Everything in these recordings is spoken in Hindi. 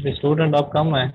स्टूडेंट आप कम है।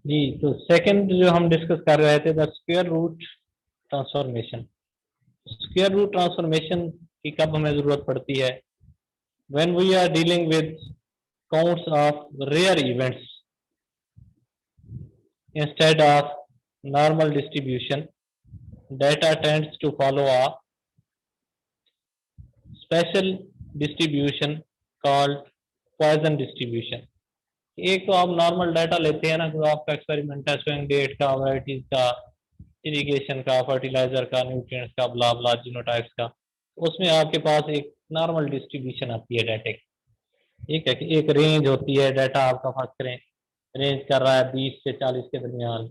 जी, तो सेकंड जो हम डिस्कस कर रहे थे, the square root transformation. Square root transformation की कब हमें जरूरत पड़ती है? When we are dealing with counts of rare events instead of normal distribution, data tends to follow a special distribution called Poisson distribution। एक तो आप नॉर्मल डाटा लेते हैं ना, तो आपका एक्सपेरिमेंट है स्विंग डेट का, वैरायटीज का, इरिगेशन का, फर्टिलाइजर का, न्यूट्रिएंट्स का, ब्ला ब्ला, जीनोटाइप्स का, उसमें आपके पास एक नॉर्मल डिस्ट्रीब्यूशन आती है डाटा की। ठीक है कि एक रेंज होती है, डाटा आपका फर्क करें रेंज कर रहा है 20 से 40 के दरमियान,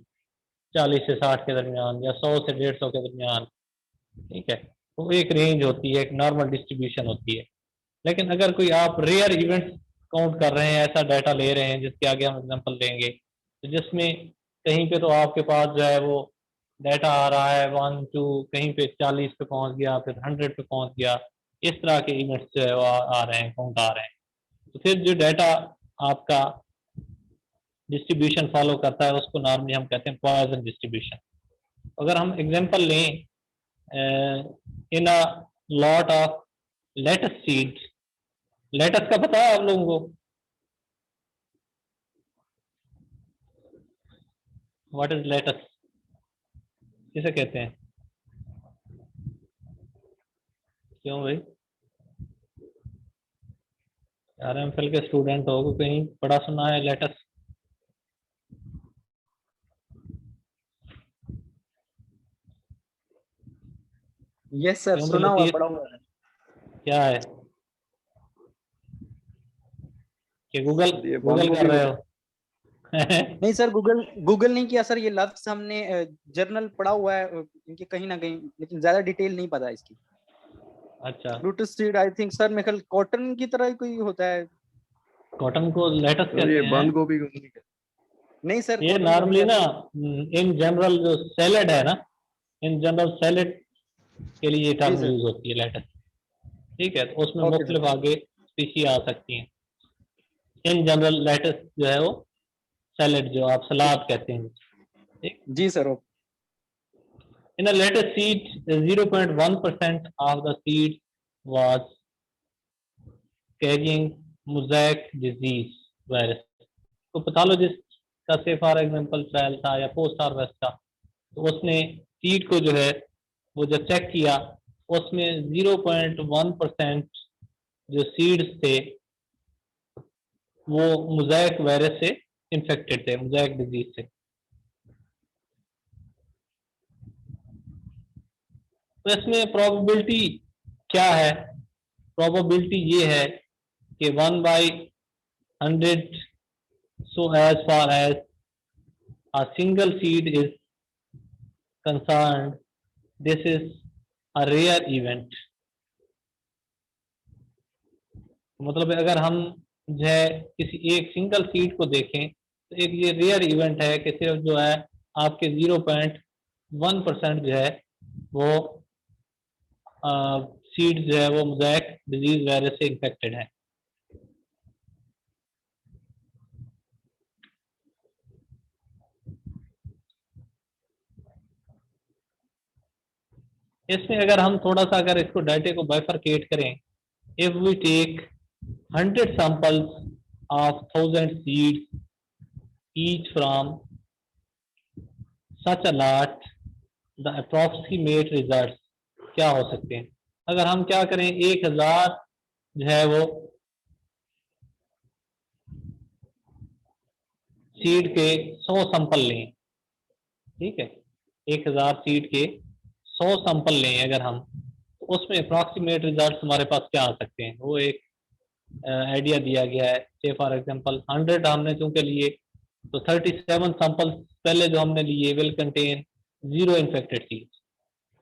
40 से 60 के दरमियान, या 100 से 150 के दरमियान। ठीक है, तो एक रेंज होती है, एक नॉर्मल डिस्ट्रीब्यूशन होती है। लेकिन अगर कोई आप रेयर इवेंट्स काउंट कर रहे हैं, ऐसा डाटा ले रहे हैं जिसके आगे हम एग्जांपल लेंगे, तो जिसमें कहीं पे तो आपके पास जो है वो डाटा आ रहा है 1 2, कहीं पे 40 पे पहुंच गया, फिर 100 पे पहुंच गया, इस तरह के इवेंट्स जो है वो आ रहे हैं, काउंट आ रहे हैं। तो फिर जो डाटा आपका डिस्ट्रीब्यूशन फॉलो करता है उसको नॉर्मली हम कहते हैं पॉइसन डिस्ट्रीब्यूशन। अगर हम एग्जांपल लें in a lot of lettuce seeds, lettuce का पता है आप लोगों को? व्हाट इज लेटस, किसे कहते हैं? क्यों भाई, RMFL के स्टूडेंट हो, कहीं पढ़ा सुना है लेटस? यस सर, सुना हुआ, पढ़ा हुआ है। क्या है कि गूगल कर रहे हो? नहीं सर, गूगल नहीं किया सर, ये लफ्ज हमने जर्नल पढ़ा हुआ है इनके कहीं ना कहीं, लेकिन ज्यादा डिटेल नहीं पता इसकी। अच्छा, lotus seed I think sir, मेरे ख्याल कॉटन की तरह कोई होता है। कॉटन को लेटस कहते हैं? बंद गोभी को नहीं सर, ये नॉर्मली ना इन जनरल जो सैलेड है ना, इन जनरल सैलेड के लिए ये टर्म यूज होती है लेटस। ठीक है, तो उसमें मुख्तलिफ आगे स्पीशी आ सकती हैं। इन जनरल लेटस जो है वो सैलेड, जो आप सलाद कहते हैं। ठीक जी sir. In a lettuce seed, 0.1% of the seed was carrying mosaic disease virus। तो पैथोलॉजिस्ट का से फॉर एग्जांपल ट्रायल था या पोस्ट हार्वेस्ट का, तो उसने सीड को जो है वो जब चेक किया, उसमें 0.1% जो सीड्स थे वो मोज़ाइक वायरस से इन्फेक्टेड थे, मोज़ाइक डिजीज से। तो इसमें प्रोबेबिलिटी क्या है? प्रोबेबिलिटी ये है कि 1/100, so as far as a single seed is concerned, this is a rare event। मतलब अगर हम जो है किसी एक सिंगल सीड को देखें तो एक ये रेयर इवेंट है कि सिर्फ जो है आपके 0.1% जो है वो सीड जो है वो मोज़ाइक डिजीज वायरस से इन्फेक्टेड है। इसमें अगर हम थोड़ा सा अगर इसको डाटे को बाइफरकेट करें if we take 100 samples of 1000 seeds each from such a lot, the approximate results क्या हो सकते हैं? अगर हम क्या करें, 1000 जो है वो सीड के 100 सैंपल लें, ठीक है, 1000 सीड के 100 सैंपल लें अगर हम, तो उसमें अप्रॉक्सीमेट रिजल्ट हमारे पास क्या आ सकते हैं, वो एक आइडिया दिया गया है। से फॉर एग्जांपल 100 हमने चूंकि लिए, तो 37 सैंपल पहले जो हमने लिए विल कंटेन 0 इन्फेक्टेड सीड्स,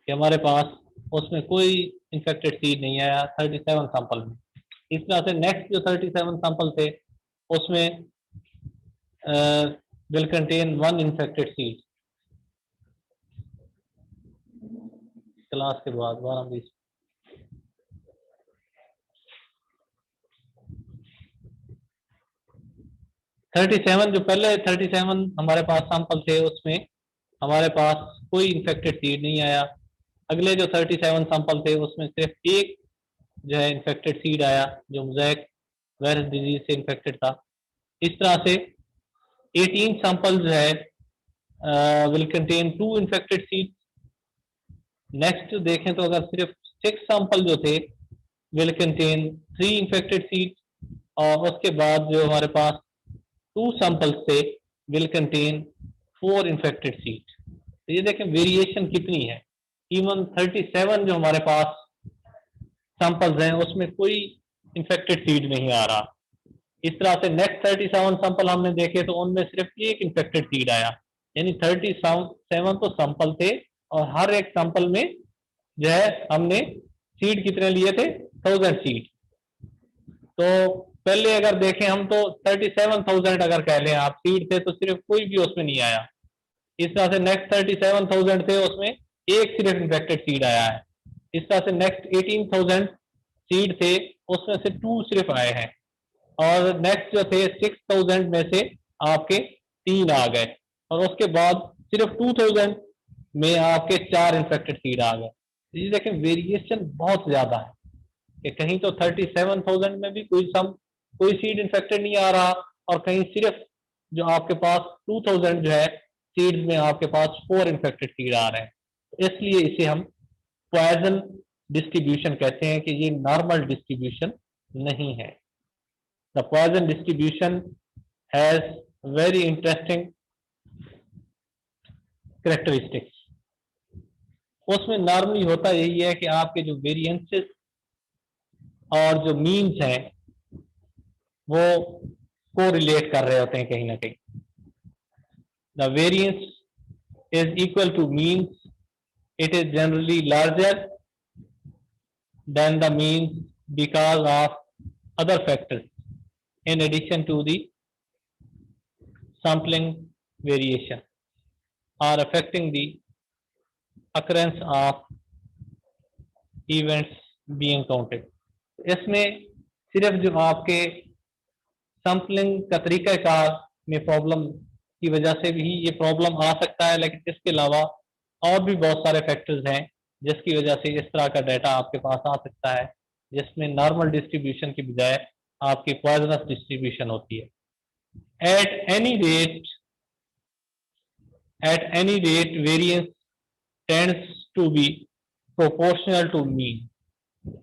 कि हमारे पास उसमें कोई इन्फेक्टेड सीड नहीं आया 37 सैंपल में। इस तरह से नेक्स्ट जो 37 सैंपल थे उसमें will contain 1 infected seed। Class के बाद 12-20 37 जो पहले 37 हमारे पास सैंपल थे उसमें हमारे पास कोई इन्फेक्टेड सीड नहीं आया। अगले जो 37 सैंपल थे उसमें सिर्फ एक जो है इन्फेक्टेड सीड आया जो मोज़ेक वायरस डिजीज से इन्फेक्टेड था। इस तरह से 18 सैंपल जो है will contain 2 infected seed. Next देखें तो अगर सिर्फ 6 सैंपल जो थे विल कंटेन 3 इन्फेक्टेड सीड, और उसके बाद जो हमारे पास 2 सैंपल्स थे विल कंटेन 4 इन्फेक्टेड सीड। तो ये देखें वेरिएशन कितनी है। इवन 37 जो हमारे पास सैंपल्स हैं उसमें कोई इन्फेक्टेड सीड नहीं आ रहा। इस तरह से नेक्स्ट 37 सैंपल हमने देखे तो उनमें सिर्फ एक इन्फेक्टेड सीड आया, यानी 37 तो सैंपल थे और हर एक सैंपल में जो है हमने सीड कितने लिए थे, 1000 सीड। तो पहले अगर देखें हम तो 37,000 अगर कह लें आप सीड थे तो सिर्फ कोई भी उसमें नहीं आया। इस तरह से नेक्स्ट 37,000 थे उसमें एक सिर्फ इन्फेक्टेड सीड आया है। इस तरह से नेक्स्ट 18,000 सीड थे उसमें से 2 सिर्फ आए हैं, और नेक्स्ट जो थे 6,000 में से आपके 3 आ गए, और उसके बाद सिर्फ 2,000 में आपके 4 इन्फेक्टेड सीड आ गए। ये देखें वेरिएशन बहुत ज्यादा है कि कहीं तो 37,000 में भी कोई सीड इन्फेक्टेड नहीं आ रहा, और कहीं सिर्फ जो आपके पास 2,000 जो है सीड्स में आपके पास 4 इन्फेक्टेड सीड आ रहे हैं। इसलिए इसे हम पॉइजन डिस्ट्रीब्यूशन कहते हैं कि ये नॉर्मल डिस्ट्रीब्यूशन नहीं है। The Poisson distribution has very interesting characteristics. उसमें नॉर्मली होता यही है कि आपके जो वेरिएंसेस और जो मीन्स हैं वो को रिलेट कर रहे होते हैं कहीं ना कहीं। The variance is equal two means, it is generally larger than the means because of other factors in addition to the sampling variation are affecting the occurrence of events being counted। इसमें सिर्फ जो आपके सैम्पलिंग का तरीक़ाकार में प्रॉब्लम की वजह से भी ये प्रॉब्लम आ सकता है, लेकिन इसके अलावा और भी बहुत सारे फैक्टर्स हैं जिसकी वजह से इस तरह का डाटा आपके पास आ सकता है, जिसमें नॉर्मल डिस्ट्रीब्यूशन की बजाय आपकी पॉइजनस डिस्ट्रीब्यूशन होती है। At any rate variance tends to be proportional to mean.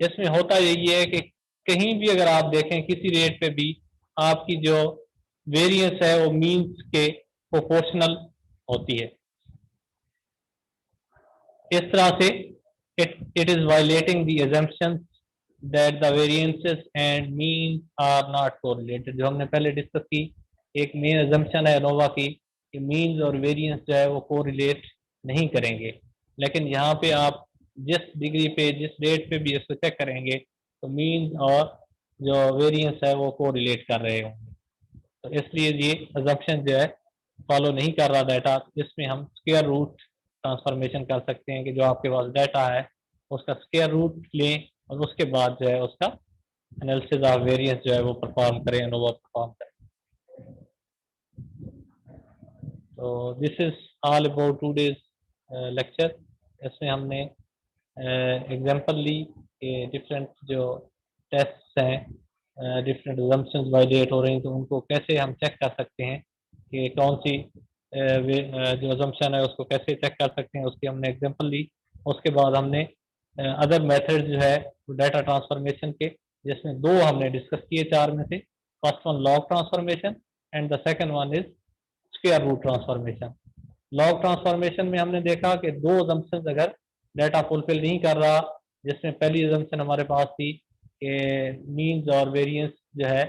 इसमें होता यही है कि कहीं भी अगर आप देखें किसी रेट पे भी आपकी जो वेरिएंस है वो मीन्स के प्रोपोर्शनल होती है। इस तरह से it is violating the assumptions that the variances and means are not correlated। जो हमने पहले डिस्कस की, एक मेन assumption है एनोवा की कि मीन्स और वेरिएंस जो है वो कोरिलेट नहीं करेंगे, लेकिन यहाँ पे आप जिस डिग्री पे जिस रेट पे भी इसको चेक करेंगे तो मीन्स और जो वेरिएंस है वो कोरिलेट कर रहे होंगे। तो इसलिए ये assumption जो है फॉलो नहीं कर रहा डाटा। इसमें हम स्क्वायर रूट ट्रांसफॉर्मेशन कर सकते हैं कि जो आपके पास डाटा है उसका स्क्वायर रूट लें और उसके बाद जो है उसका एनालिसिस ऑफ वेरिएंस जो है वो परफॉर्म करें, एनोवा परफॉर्म करें। तो this is all about today's lecture. इसमें हमने एग्जांपल ली कि डिफरेंट जो टेस्ट हैं, डिफरेंट assumptions वायलेट हो रही हैं, तो उनको कैसे हम चेक कर सकते हैं कि कौन सी जो assumption है उसको कैसे चेक कर सकते हैं, उसकी हमने एग्जांपल ली। उसके बाद हमने अदर मेथड जो है डाटा ट्रांसफॉर्मेशन के, जिसमें दो हमने डिस्कस किए चार में से। First one log transformation and the second one is square root transformation. Log transformation में हमने देखा कि दो assumptions अगर डाटा फुलफिल नहीं कर रहा, जिसमें पहली assumption हमारे पास थी कि मीन्स और वेरिएंस जो है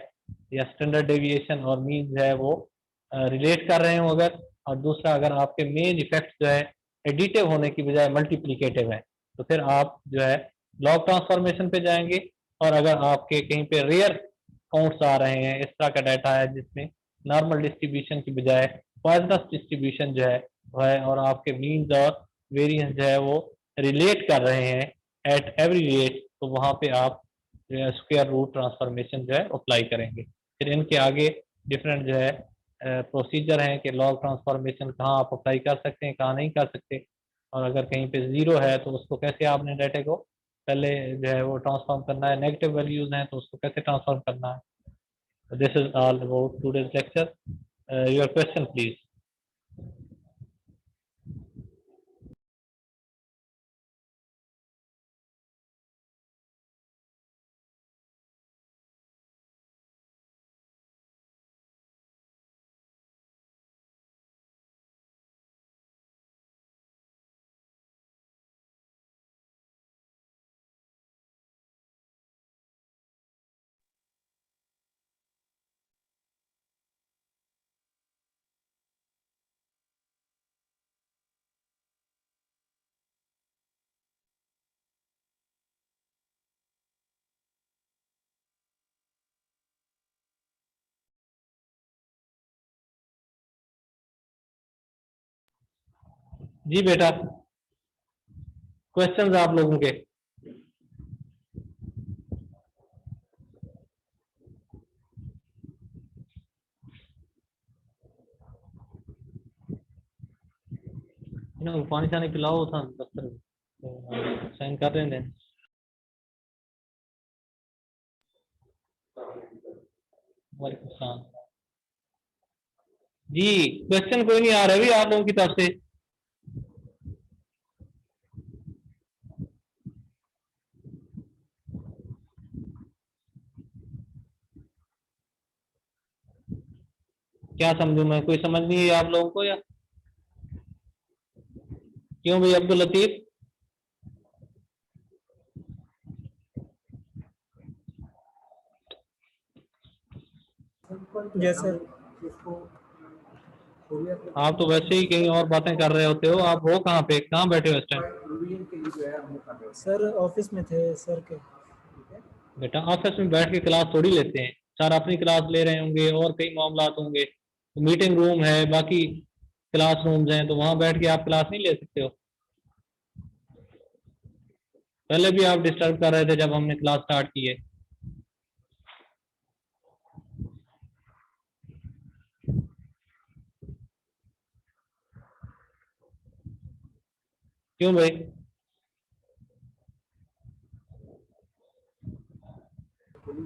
या स्टैंडर्ड डेविएशन और मीन जो है वो रिलेट कर रहे हो अगर, और दूसरा अगर आपके मेन इफेक्ट जो है एडिटिव होने की बजाय मल्टीप्लिकेटिव है, तो फिर आप जो है लॉग ट्रांसफॉर्मेशन पे जाएंगे। और अगर आपके कहीं पे रेयर काउंट्स आ रहे हैं, इस तरह का डाटा है जिसमें नॉर्मल डिस्ट्रीब्यूशन की बजाय पॉइजनस डिस्ट्रीब्यूशन जो है वो है, और आपके मीन्स और वेरिएंस जो है वो रिलेट कर रहे हैं एट एवरी रेट, तो वहाँ पे आप स्क्वायर रूट ट्रांसफॉर्मेशन जो है अप्लाई करेंगे। फिर इनके आगे डिफरेंट जो है प्रोसीजर हैं कि लॉग ट्रांसफॉर्मेशन कहाँ आप अप्लाई कर सकते हैं, कहाँ नहीं कर सकते, और अगर कहीं पे ज़ीरो है तो उसको कैसे आपने डाटा को पहले जो है वो ट्रांसफॉर्म करना है, नेगेटिव वैल्यूज हैं तो उसको कैसे ट्रांसफॉर्म करना है। This is all about today's lecture. Your question please. जी बेटा, क्वेश्चंस आप लोगों के। इन्हें पानी शानी पिलाओ था दफ्तर में, साइन कर रहे हैं। वालेकुम सलाम। जी क्वेश्चन कोई नहीं आ रहा है भी आप लोगों की तरफ से। क्या समझूं मैं, कोई समझ नहीं है आप लोगों को या क्यों भाई अब्दुल लतीफ? Yes sir. आप तो वैसे ही कहीं और बातें कर रहे होते हो, आप हो कहाँ पे, कहाँ बैठे हो इस टाइम? सर ऑफिस में थे सर के। बेटा ऑफिस में बैठ के क्लास थोड़ी लेते हैं, सर अपनी क्लास ले रहे होंगे और कई मामला होंगे, तो मीटिंग रूम है, बाकी क्लास रूम्स हैं, तो वहां बैठ के आप क्लास नहीं ले सकते हो। पहले भी आप डिस्टर्ब कर रहे थे जब हमने क्लास स्टार्ट की है। क्यों भाई?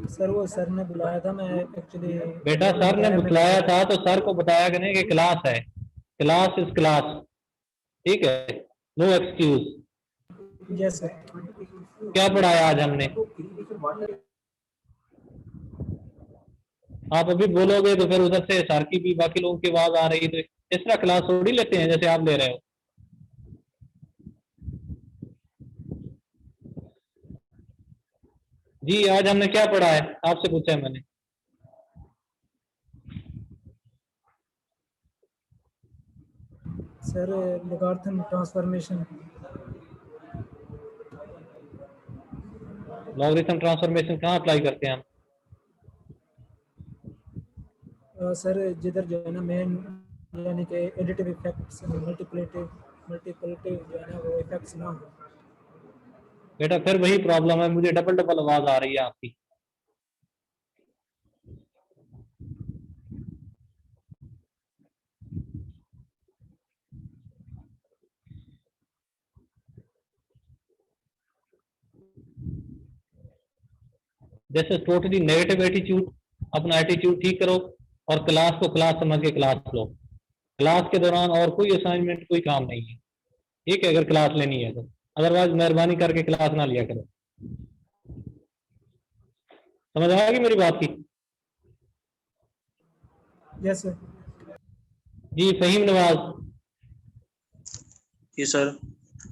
सर वो सर ने बुलाया था, मैं एक्चुअली बेटा सर ने बुलाया था तो सर को बताया कि नहीं कि क्लास है, क्लास इज क्लास, ठीक है, नो एक्सक्यूज। Yes sir. क्या पढ़ाया आज हमने? आप अभी बोलोगे तो फिर उधर से सर की भी बाकी लोगों की आवाज आ रही है, तो इस तरह क्लास थोड़ी लेते हैं जैसे आप ले रहे हो। जी आज हमने क्या पढ़ा है आपसे पूछा है मैंने। Sir logarithm transformation. Logarithm transformation कहाँ अप्लाई करते हैं हम? सर जिधर जो है ना मेन यानी कि एडिटिव इफेक्ट्स मल्टीप्लिकेटिव जो है ना वो इफेक्ट्स ना हो। बेटा फिर वही प्रॉब्लम है, मुझे डबल डबल आवाज आ रही है आपकी। जैसे टोटली नेगेटिव एटीट्यूड, अपना एटीट्यूड ठीक करो और क्लास को क्लास समझ के क्लास लो। क्लास के दौरान और कोई असाइनमेंट कोई काम नहीं है, ठीक है, अगर क्लास लेनी है तो, अदरवाइज मेहरबानी करके क्लास ना लिया करो। समझ आएगी मेरी बात की? Yes sir. जी फहीम नवाज। जी सर।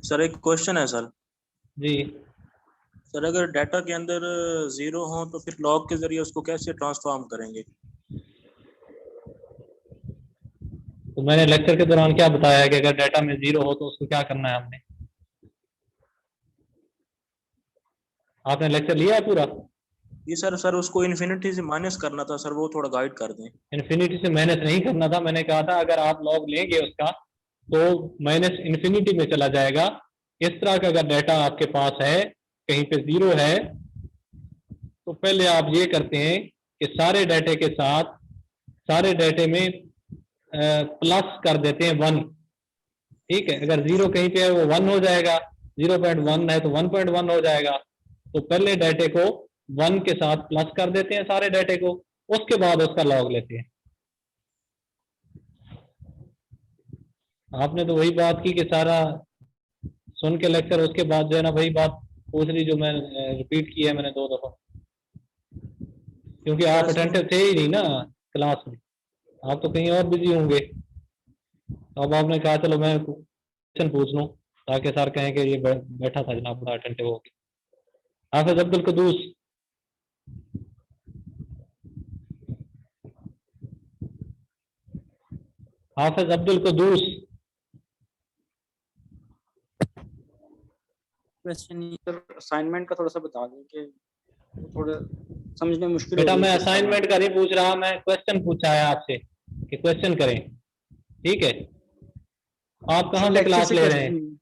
सर एक क्वेश्चन है सर। जी सर अगर डाटा के अंदर 0 हो तो फिर लॉग के जरिए उसको कैसे ट्रांसफॉर्म करेंगे? तो मैंने लेक्चर के दौरान क्या बताया कि अगर डाटा में 0 हो तो उसको क्या करना है हमने। आपने लेक्चर लिया है पूरा? जी सर। सर उसको इन्फिनिटी से माइनस करना था सर, वो थोड़ा गाइड कर दें। इन्फिनिटी से माइनस नहीं करना था, मैंने कहा था अगर आप लॉग लेंगे उसका तो माइनस इन्फिनिटी में चला जाएगा। इस तरह का अगर डाटा आपके पास है, कहीं पे 0 है, तो पहले आप ये करते हैं कि सारे डाटे के साथ सारे डाटे में प्लस कर देते हैं 1, ठीक है। अगर 0 कहीं पे है वो 1 हो जाएगा, 0.1 है तो 1.1 हो जाएगा। तो पहले डाटे को 1 के साथ प्लस कर देते हैं सारे डाटे को, उसके बाद उसका लॉग लेते हैं। आपने तो वही बात की कि सारा सुन के लेक्चर, उसके बाद जो है ना वही बात पूछ ली जो मैं रिपीट की है मैंने 2 दफा, क्योंकि आप अटेंटिव थे ही नहीं ना क्लास में, आप तो कहीं और बिजी होंगे। तो अब आपने कहा चलो मैं क्वेश्चन पूछ लूं ताकि सर कहें कि ये बैठा था जनाब बड़ा अटेंटिव हो गया। Hafiz Abdul Quddus. Hafiz Abdul Quddus. Question sir assignment का थोड़ा सा बता दें कि थोड़ा समझने में मुश्किल हो बेटा रही मैं है। असाइनमेंट का नहीं पूछ रहा, मैं क्वेश्चन पूछा है आपसे कि क्वेश्चन करें, ठीक है। आप कहाँ से क्लास ले रहे हैं?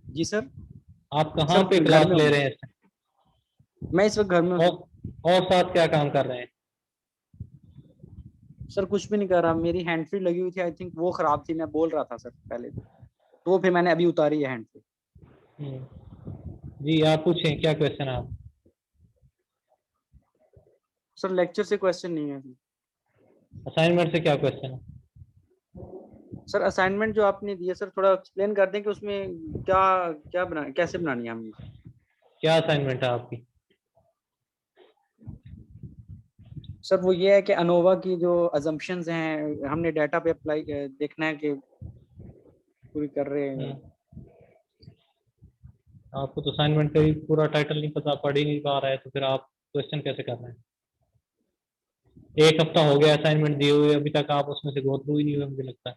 जी सर। आप कहाँ सर, पे घर क्लास में ले हूँ। रहे हैं? मैं इस वक्त घर में हूँ। और साथ क्या काम कर रहे हैं? सर कुछ भी नहीं कर रहा, मेरी हैंड फ्री लगी हुई थी, आई थिंक वो खराब थी, मैं बोल रहा था सर पहले, तो फिर मैंने अभी उतारी है हैंड फ्री। जी आप पूछें क्या क्वेश्चन है आप? सर लेक्चर से क्वेश्चन नहीं है। असाइनमेंट से क्या क्वेश्चन है? सर असाइनमेंट जो आपने दिया सर थोड़ा एक्सप्लेन कर दें कि उसमें क्या क्या बना कैसे बनानी है हमने। क्या असाइनमेंट है आपकी? सर वो ये है कि अनोवा की जो अजम्पशंस हैं हमने डाटा पे अप्लाई देखना है कि पूरी कर रहे हैं। आपको तो असाइनमेंट का ही पूरा टाइटल नहीं पता, पढ़ ही नहीं पा रहा है, तो फिर आप क्वेश्चन कैसे कर रहे हैं? 1 हफ्ता हो गया असाइनमेंट दिए हुए, अभी तक आप उसमें से गो थ्रू ही नहीं हुए मुझे लगता है।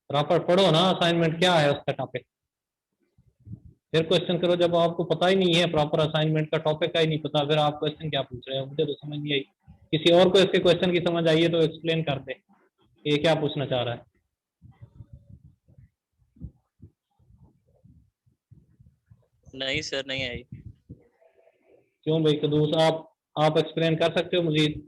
प्रॉपर पढ़ो ना, असाइनमेंट क्या है उसका टॉपिक, फिर क्वेश्चन करो। जब आपको पता ही नहीं है प्रॉपर असाइनमेंट का टॉपिक का ही नहीं पता, फिर आप क्वेश्चन क्या पूछ रहे हो? मुझे तो समझ नहीं आई। किसी और को इसके क्वेश्चन की समझ आई है तो एक्सप्लेन कर दे ये क्या पूछना चाह रहा है। नहीं सर नहीं आई। क्यों भाई कदूस, आप एक्सप्लेन कर सकते हो मजीद?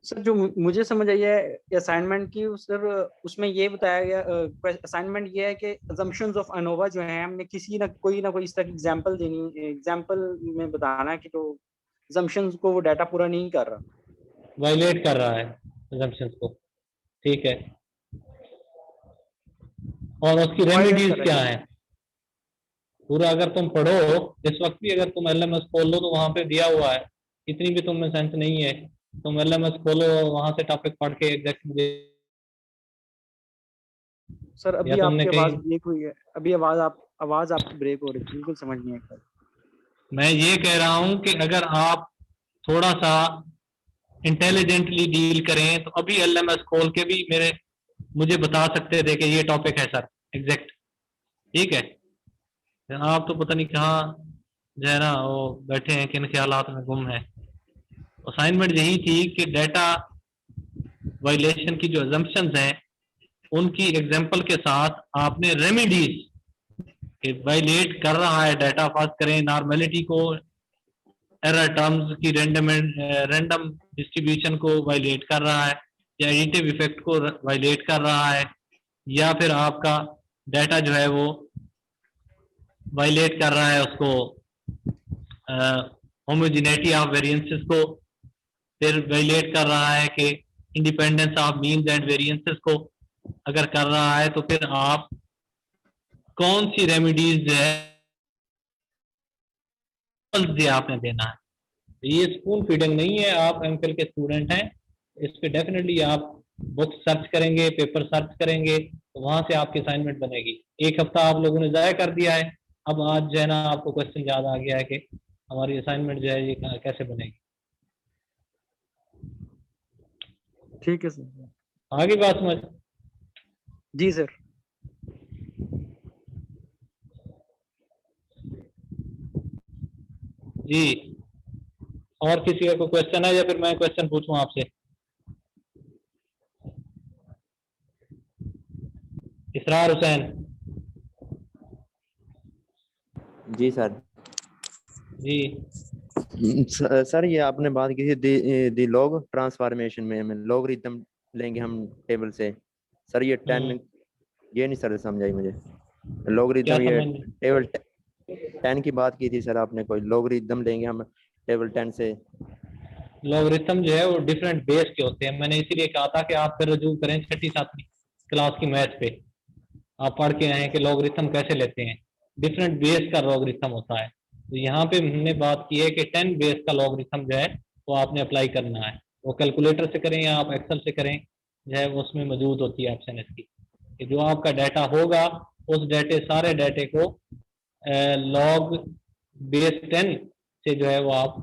सर जो मुझे समझ आई है असाइनमेंट की सर, उसमें ये बताया गया असाइनमेंट ये है कि assumptions ऑफ अनोवा जो है हमने किसी ना कोई इस तरह की एग्जांपल देनी, एग्जांपल में बताना है कि तो assumptions को वो डाटा पूरा नहीं कर रहा, वायलेट कर रहा है assumptions को, ठीक है। और उसकी रेमेडीज क्या है पूरा? अगर तुम पढ़ो इस वक्त भी, अगर तुम LMS खोल लो तो वहां पे दिया हुआ है, इतनी भी तुम में सेंस नहीं है, तुम LMS खोलो वहां से टॉपिक पढ़ के एग्जैक्ट मुझे। सर अभी या आपकी तुमने आवाज कहीं, ब्रेक हुई है, अभी आवाज आपकी ब्रेक हो रही है, बिल्कुल समझ नहीं आ रहा। मैं ये कह रहा हूं कि अगर आप थोड़ा सा इंटेलिजेंटली डील करें तो अभी LMS खोल के भी मुझे बता सकते थे कि ये टॉपिक है सर एग्जैक्ट, ठीक है। आप तो पता नहीं कहाँ जो है ना वो बैठे हैं, किन ख्यालात में गुम है। असाइनमेंट यही थी कि डाटा वायलेशन की जो अजम्पशंस हैं उनकी एग्जांपल के साथ आपने रेमेडीज वायलेट कर रहा है डाटा, फर्स्ट करें नॉर्मेलिटी को, एरर टर्म्स की रैंडम डिस्ट्रीब्यूशन को वायलेट कर रहा है, या एडिटिव इफेक्ट को वायलेट कर रहा है, या फिर आपका डाटा जो है वो वायलेट कर रहा है उसको होमोजेनिटी ऑफ वेरिएंसेस को, फिर वायलेट कर रहा है कि independence of means and variances को अगर कर रहा है, तो फिर आप कौन सी रेमेडीज जो है आपने देना है। ये स्पून फीडिंग नहीं है, आप एमफिल के स्टूडेंट हैं, इस पे डेफिनेटली आप बुक सर्च करेंगे, पेपर सर्च करेंगे, तो वहां से आपकी असाइनमेंट बनेगी। एक हफ्ता आप लोगों ने ज़ाया कर दिया है, अब आज जो है ना आपको क्वेश्चन याद आ गया है कि हमारी असाइनमेंट जो है ये कैसे बनेगी। ठीक है सर। आगे बात समझ? जी सर। जी, और किसी का कोई क्वेश्चन है या फिर मैं क्वेश्चन पूछूं आपसे? इसरार हुसैन। जी सर। जी सर ये आपने बात की थी दी लॉग ट्रांसफॉर्मेशन में लॉगरिथम लेंगे हम टेबल से। सर ये 10 ये नहीं सर समझाई मुझे। क्या लॉगरिथम ये समझ? टेबल 10 की बात की थी सर आपने, कोई लॉगरिथम लेंगे हम टेबल 10 से। लॉगरिथम जो है वो डिफरेंट बेस के होते हैं, मैंने इसीलिए कहा था कि आप फिर रजू करें 6ठी-7वीं क्लास की मैथ पे, आप पढ़ के आए हैं कि लॉगरिथम कैसे लेते हैं, डिफरेंट बेस का लॉगरिथम होता है। तो यहाँ पे हमने बात की है कि 10 बेस का लॉगरिथम जो है वो आपने अप्लाई करना है, वो कैलकुलेटर से करें या आप एक्सेल से करें, जो है उसमें मौजूद होती है ऑप्शन इसकी कि जो आपका डाटा होगा उस डाटे सारे डाटे को लॉग बेस 10 से जो है वो आप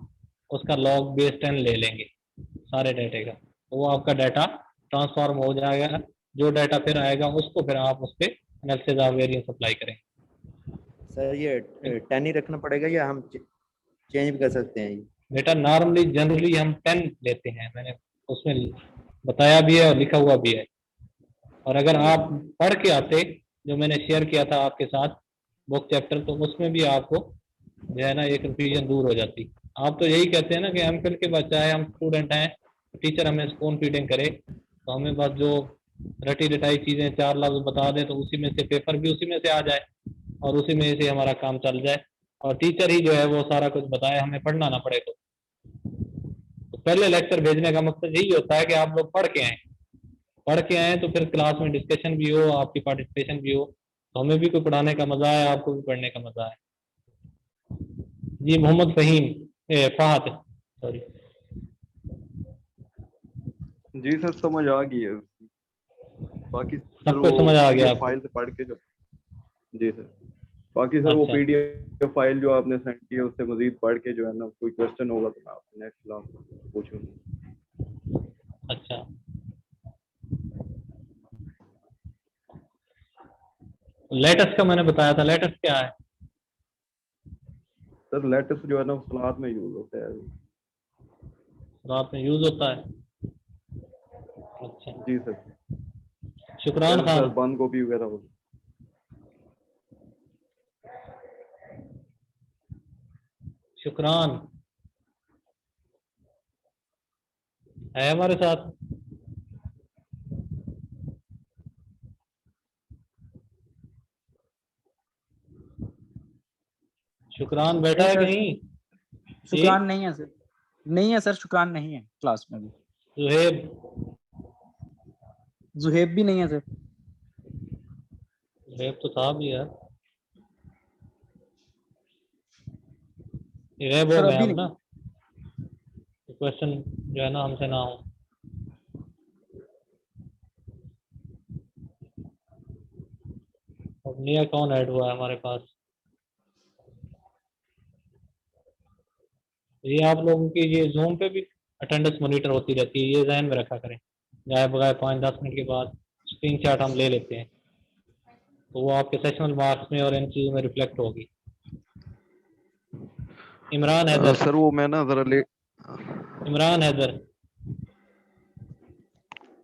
उसका लॉग बेस 10 ले लेंगे सारे डाटे का, तो वो आपका डाटा ट्रांसफॉर्म हो जाएगा। जो डाटा फिर आएगा उसको फिर आप उस पर एनालिसिस ऑफ वेरिएंस अप्लाई करें। सर ये 10 ही रखना पड़ेगा या हम चेंज भी कर सकते हैं? बेटा नॉर्मली जनरली हम 10 लेते हैं, मैंने उसमें बताया भी है और लिखा हुआ भी है। और अगर आप पढ़ के आते जो मैंने शेयर किया था आपके साथ बुक चैप्टर, तो उसमें भी आपको जो है ना एक कन्फ्यूजन दूर हो जाती। आप तो यही कहते हैं ना कि एमफिल के बच्चा है, हम स्टूडेंट हैं, टीचर हमें स्पून फीडिंग करे, तो हमें बस जो रटी रटाई चीज़ें 4 लफ्ज बता दें तो उसी में से पेपर भी उसी में से आ जाए और उसी में से हमारा काम चल जाए, और टीचर ही जो है वो सारा कुछ बताए, हमें पढ़ना ना पड़े। तो पहले लेक्चर भेजने का मकसद यही होता है कि आप लोग पढ़ के आए तो फिर क्लास में डिस्कशन भी हो, आपकी पार्टिसिपेशन भी हो, तो हमें भी कोई पढ़ाने का मजा है, आपको भी पढ़ने का मजा है। जी मोहम्मद फहद सॉरी। जी सर समझ आ गई है, बाकी सर सबको समझ आ गया आपको? फाइल से पढ़ के जो जी सर, बाकी सर वो अच्छा। पीडीएफ फाइल जो आपने सेंड की है उससे मजीद पढ़ के जो है ना कोई क्वेश्चन होगा तो मैं आपसे नेक्स्ट क्लास में पूछूंगा। अच्छा, लेटेस्ट का मैंने बताया था, लेटेस्ट क्या है? सर लेटेस्ट जो है ना सलाद में यूज होता है। रात में यूज होता है? अच्छा, जी सर। शुक्रान सर खान। बंद गोभी वगैरह हो। शुक्रान है हमारे साथ? शुक्रान बैठा है कहीं? शुक्रान नहीं है सर, नहीं है सर, शुक्रान नहीं है क्लास में भी। जुहेब? जुहेब भी नहीं है सर। जुहेब तो था भी यार, ये हो सर गया अभी अब ना, नहीं। क्वेश्चन जो है ना हमसे ना हो। अब निया कौन ऐड हुआ है हमारे पास? ये आप लोगों की ये जूम पे भी अटेंडेंस मॉनिटर होती रहती है, ये ध्यान में रखा करें, जाए बगैर 5-10 मिनट के बाद स्क्रीनशॉट हम ले लेते हैं, तो वो आपके सेशनल मार्क्स में और इन चीज़ों में रिफ्लेक्ट होगी। इमरान हैदर। सर वो मैं ना जरा late. Imran Haider.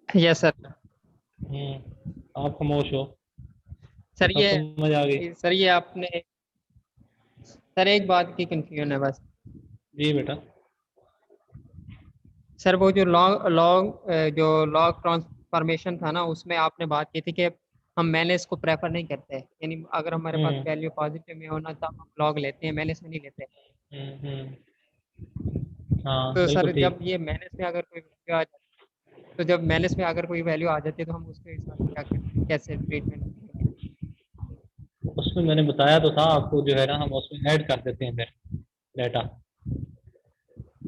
Yes sir. आप खामोश हो। सर सब ये समझ आ गई? सर ये आपने सर एक बात की कंफ्यूजन है बस। जी बेटा। सर वो जो लॉग ट्रांसफॉर्मेशन था ना, उसमें आपने बात की थी कि हम मैनेज को प्रेफर नहीं करते, यानी अगर हमारे पास वैल्यू पॉजिटिव में होना तो हम लॉग लेते हैं, मैनेज में नहीं लेते। हाँ तो बिल्कुल सर ठीक। जब ये मैनेज में अगर कोई वैल्यू आ जाती, तो जब मैनेज में अगर कोई वैल्यू आ जाती है तो हम उसके हिसाब से क्या करते हैं, कैसे ट्रीटमेंट करते हैं? उसमें मैंने बताया तो था आपको, जो है ना हम उसमें ऐड कर देते हैं फिर डाटा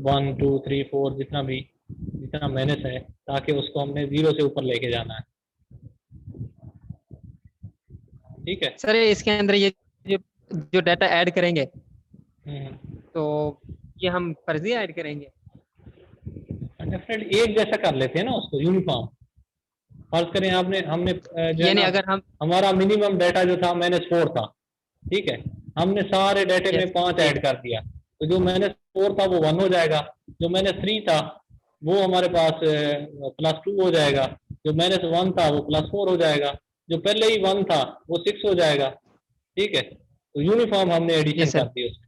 1 2 3 4 जितना मैनेज है, ताकि उसको हमने 0 से ऊपर लेके जाना है। ठीक है सर इसके अंदर ये जो डाटा ऐड करेंगे, तो ये हम फर्जी ऐड करेंगे? डेफिनेटली एक जैसा कर लेते हैं ना उसको, यूनिफॉर्म। फर्ज करें हमने जो है यानी ना, अगर हम हमारा मिनिमम डाटा जो था -4 था, ठीक है, हमने सारे डाटे में 5 ऐड कर दिया, तो जो -4 था वो 1 हो जाएगा, जो -3 था वो हमारे पास +2 हो जाएगा, जो -1 था वो +4 हो जाएगा, जो पहले ही 1 था वो 6 हो जाएगा। ठीक है, तो यूनिफॉर्म हमने एडिशन कर दी उसमें।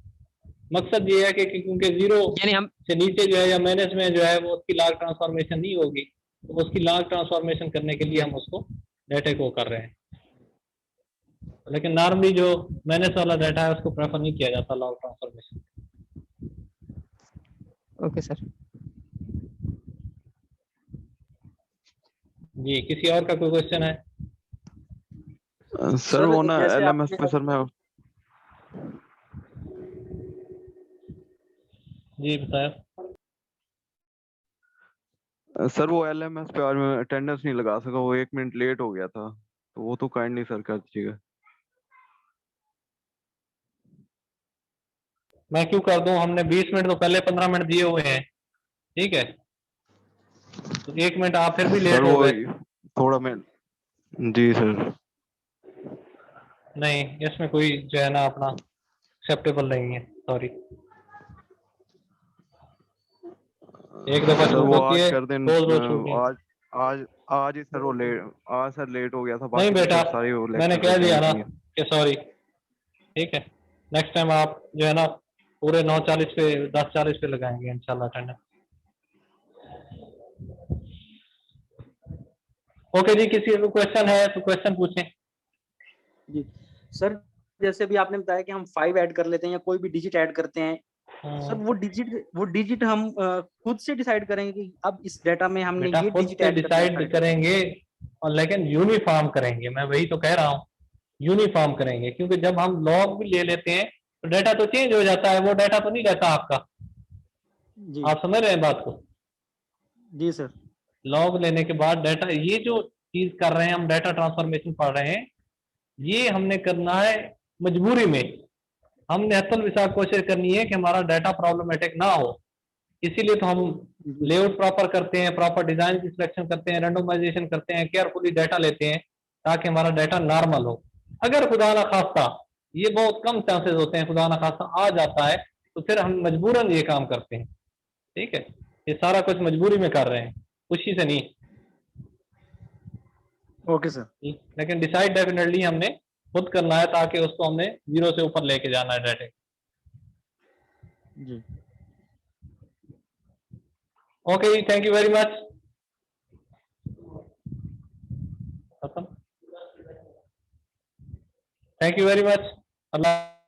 मकसद ये है कि क्योंकि 0 यानी हम से नीचे जो है या माइनस में जो है वो उसकी लॉग ट्रांसफॉर्मेशन नहीं होगी, तो उसकी लॉग ट्रांसफॉर्मेशन करने के लिए हम उसको डाटे को कर रहे हैं। लेकिन नॉर्मली जो माइनस वाला डाटा है उसको प्रेफर नहीं किया जाता लॉग ट्रांसफॉर्मेशन। Okay sir. जी, किसी और का कोई क्वेश्चन है? सर वो ना जैसे LMS आपने पे सर मैं जी बताया। सर वो LMS पे आज मैं अटेंडेंस नहीं लगा सका, वो 1 मिनट लेट हो गया था, तो वो तो काइंडली सर कर दीजिएगा। मैं क्यों कर दूं, हमने 20 मिनट तो पहले 15 मिनट दिए हुए हैं। ठीक है, तो 1 मिनट आप फिर भी सर लेट हो वो गए। थोड़ा मैं जी सर नहीं, इसमें कोई जो है ना अपना एक्सेप्टेबल नहीं है, सॉरी। एक दफा सर छूट वो होती आज है, कर दें, रोज छूट नहीं। आज आज आज ही सर वो लेट, आज सर लेट हो गया था, नहीं बाकी तो बेटा, सर सारी वो मैंने लेक्चर कह दिया अटेंड ना किए। कि सॉरी। ठीक है, नेक्स्ट टाइम आप जो है ना पूरे 9:40 पे 10:40 पे लगाएंगे इंशाल्लाह अटेंडेंस। ओके जी, किसी को क्वेश्चन है तो क्वेश्चन पूछें। जी सर, जैसे भी आपने बताया कि हम 5 ऐड कर लेते हैं या कोई भी डिजिट ऐड करते हैं, सर वो डिजिट हम खुद से डिसाइड करेंगे कि अब इस डाटा में हमने बेटा ये खुद डिजिट से ऐड करना है। डिसाइड करेंगे, और लेकिन यूनिफॉर्म करेंगे, मैं वही तो कह रहा हूँ, यूनिफॉर्म करेंगे, क्योंकि जब हम लॉग भी ले लेते हैं तो डाटा तो चेंज हो जाता है, वो डाटा तो नहीं रहता आपका। जी आप समझ रहे हैं बात को? जी सर। लॉग लेने के बाद डाटा, ये जो चीज कर रहे हैं हम, डाटा ट्रांसफॉर्मेशन पढ़ रहे हैं, ये हमने करना है मजबूरी में। हमने हतल विसाख कोशिश करनी है कि हमारा डाटा प्रॉब्लमेटिक ना हो, इसीलिए तो हम लेआउट प्रॉपर करते हैं, प्रॉपर डिजाइन की सिलेक्शन करते हैं, रेंडोमाइजेशन करते हैं, केयरफुली डाटा लेते हैं ताकि हमारा डाटा नॉर्मल हो। अगर खुदा ना खास्ता, ये बहुत कम चांसेस होते हैं, खुदा ना खास्ता आ जाता है तो फिर हम मजबूरन ये काम करते हैं। ठीक है, ये सारा कुछ मजबूरी में कर रहे हैं, खुशी से नहीं। Okay sir. लेकिन डिसाइड डेफिनेटली हमने खुद करना है, ताकि उसको हमने 0 से ऊपर लेके जाना है डाटे। जी okay, thank you very much. खत्म। Thank you very much. Allah